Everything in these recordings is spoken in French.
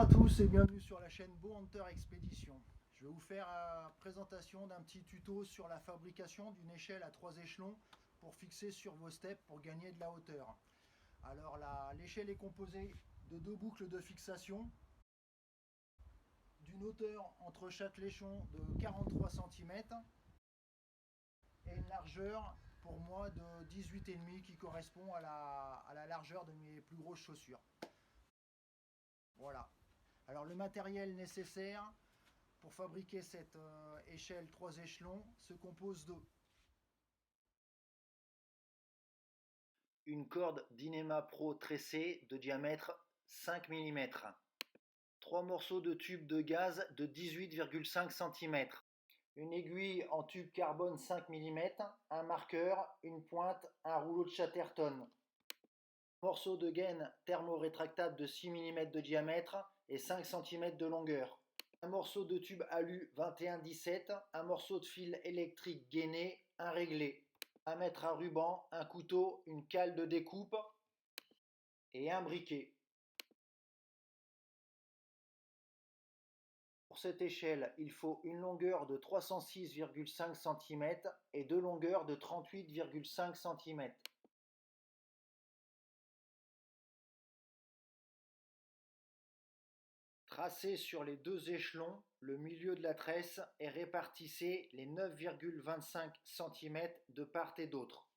à tous et bienvenue sur la chaîne Bow Hunter Expédition. Je vais vous faire la présentation d'un petit tuto sur la fabrication d'une échelle à 3 échelons pour fixer sur vos steps pour gagner de la hauteur. Alors l'échelle est composée de 2 boucles de fixation, d'une hauteur entre chaque échelon de 43 cm et une largeur pour moi de 18,5 qui correspond à la largeur de mes plus grosses chaussures. Voilà. Alors le matériel nécessaire pour fabriquer cette échelle 3 échelons se compose de une corde Dyneema Pro tressée de diamètre 5 mm, 3 morceaux de tube de gaz de 18,5 cm, une aiguille en tube carbone 5 mm, un marqueur, une pointe, un rouleau de Chatterton, morceau de gaine thermorétractable de 6 mm de diamètre et 5 cm de longueur, un morceau de tube alu 21-17, un morceau de fil électrique gainé, un réglé, un mètre à ruban, un couteau, une cale de découpe et un briquet. Pour cette échelle, il faut une longueur de 306,5 cm et deux longueurs de 38,5 cm. Tracez sur les deux échelons le milieu de la tresse et répartissez les 9,25 cm de part et d'autre.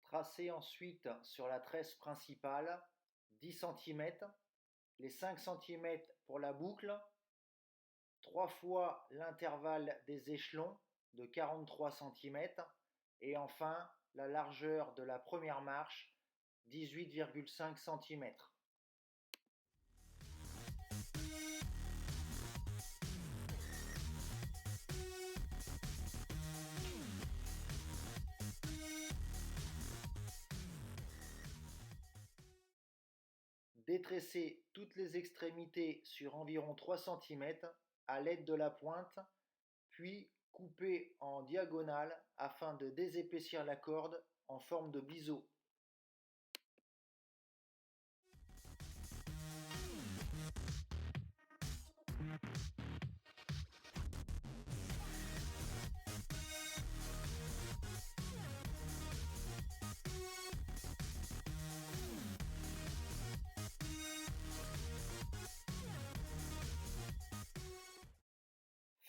Tracez ensuite sur la tresse principale 10 cm, les 5 cm pour la boucle, 3 fois l'intervalle des échelons de 43 cm et enfin la largeur de la première marche 18,5 cm. Détressez toutes les extrémités sur environ 3 cm à l'aide de la pointe, puis coupez en diagonale afin de désépaissir la corde en forme de biseau.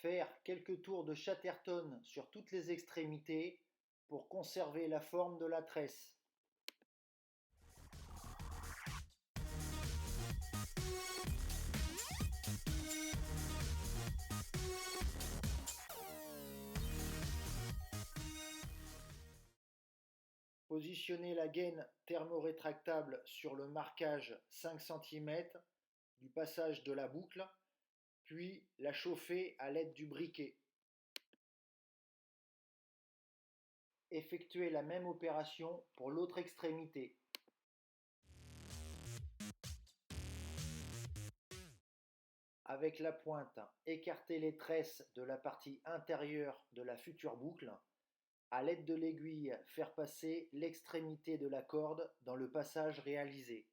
Faire quelques tours de Chatterton sur toutes les extrémités pour conserver la forme de la tresse. Positionnez la gaine thermorétractable sur le marquage 5 cm du passage de la boucle, puis la chauffer à l'aide du briquet. Effectuez la même opération pour l'autre extrémité. Avec la pointe, écartez les tresses de la partie intérieure de la future boucle. À l'aide de l'aiguille, faire passer l'extrémité de la corde dans le passage réalisé.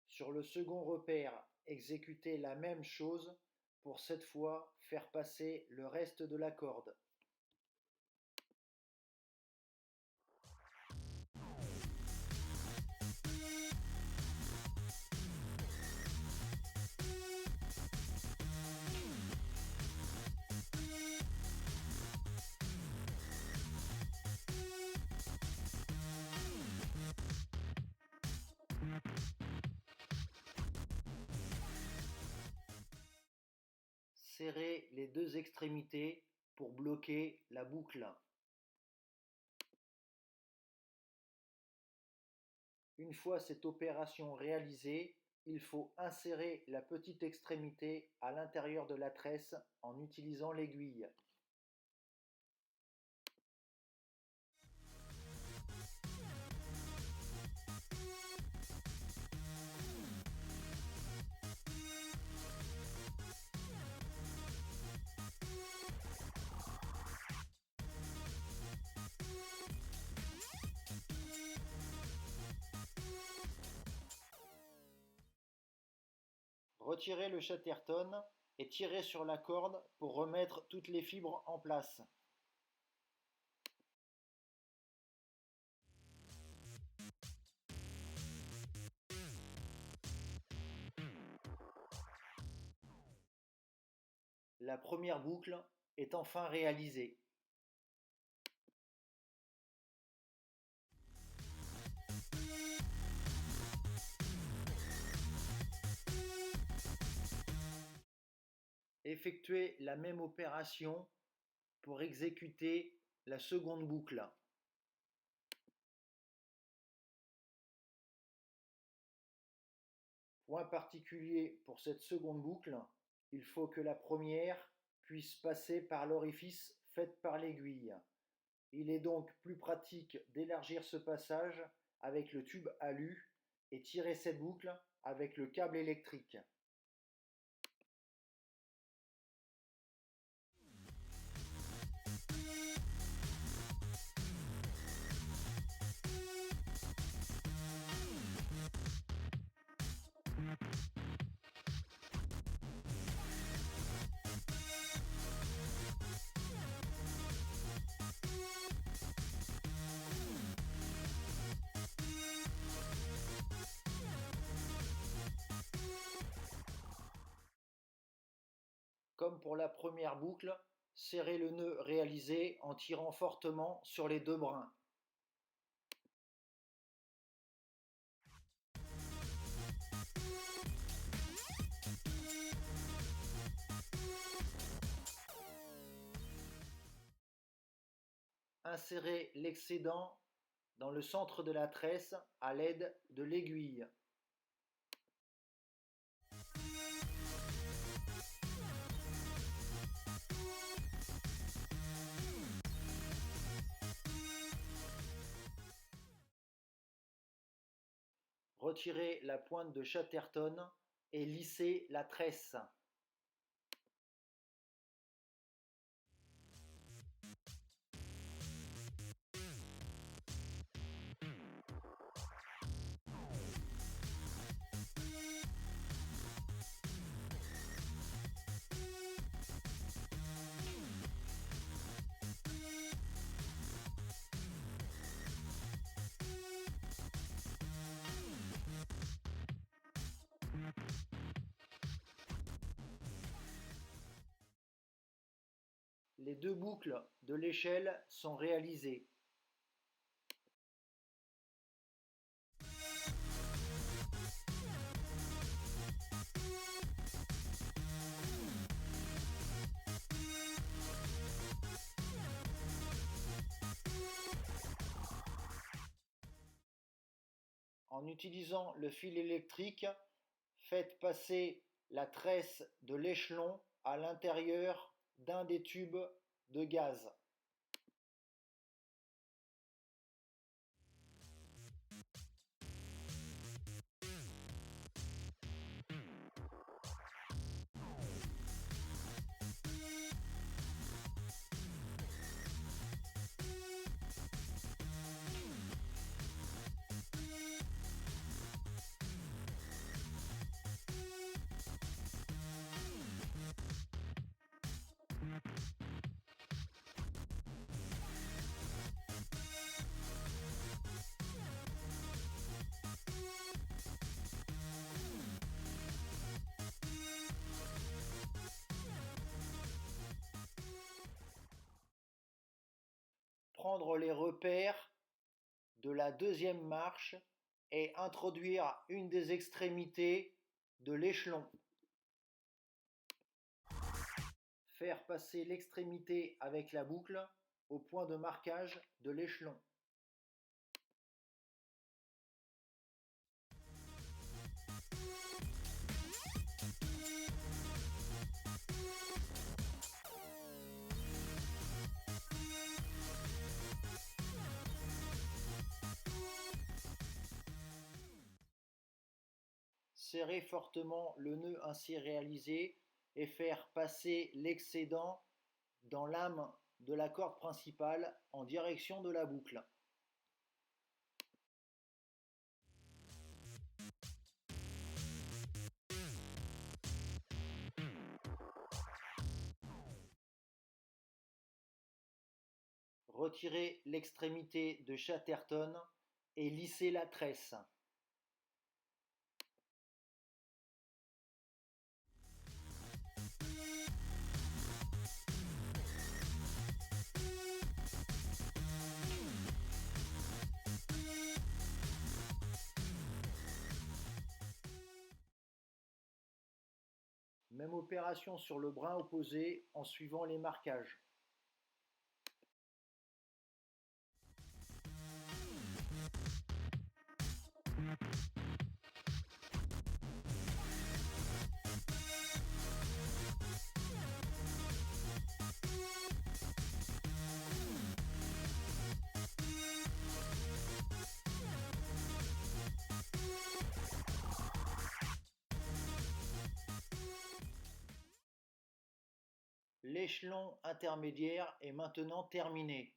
Sur le second repère, exécutez la même chose pour cette fois faire passer le reste de la corde. Serrez les deux extrémités pour bloquer la boucle. Une fois cette opération réalisée, il faut insérer la petite extrémité à l'intérieur de la tresse en utilisant l'aiguille. Retirez le chatterton et tirez sur la corde pour remettre toutes les fibres en place. La première boucle est enfin réalisée. Effectuez la même opération pour exécuter la seconde boucle. Point particulier pour cette seconde boucle, il faut que la première puisse passer par l'orifice fait par l'aiguille. Il est donc plus pratique d'élargir ce passage avec le tube alu et tirer cette boucle avec le câble électrique. Comme pour la première boucle, serrez le nœud réalisé en tirant fortement sur les deux brins. Insérez l'excédent dans le centre de la tresse à l'aide de l'aiguille. Retirez la pointe de chatterton et lissez la tresse. Les deux boucles de l'échelle sont réalisées. En utilisant le fil électrique, faites passer la tresse de l'échelon à l'intérieur d'un des tubes de gaz. Prendre les repères de la deuxième marche et introduire une des extrémités de l'échelon. Faire passer l'extrémité avec la boucle au point de marquage de l'échelon. Serrez fortement le nœud ainsi réalisé et faire passer l'excédent dans l'âme de la corde principale en direction de la boucle. Retirez l'extrémité de Chatterton et lissez la tresse. Même opération sur le brin opposé en suivant les marquages. L'échelon intermédiaire est maintenant terminé.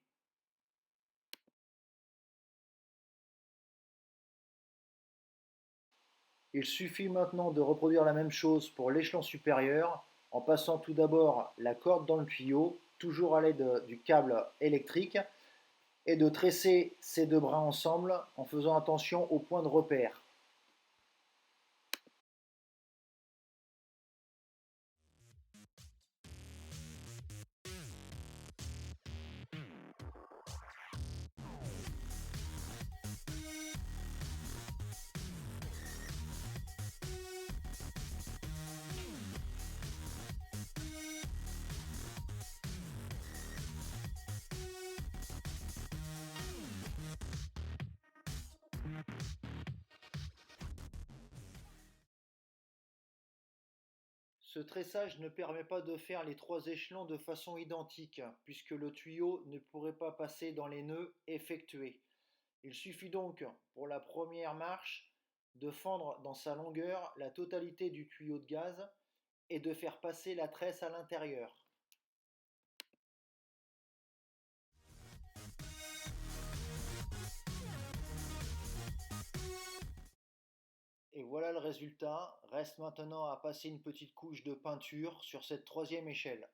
Il suffit maintenant de reproduire la même chose pour l'échelon supérieur en passant tout d'abord la corde dans le tuyau, toujours à l'aide du câble électrique, et de tresser ces deux brins ensemble en faisant attention aux points de repère. Ce tressage ne permet pas de faire les trois échelons de façon identique, puisque le tuyau ne pourrait pas passer dans les nœuds effectués. Il suffit donc, pour la première marche, de fendre dans sa longueur la totalité du tuyau de gaz et de faire passer la tresse à l'intérieur. Et voilà le résultat. Reste maintenant à passer une petite couche de peinture sur cette troisième échelle.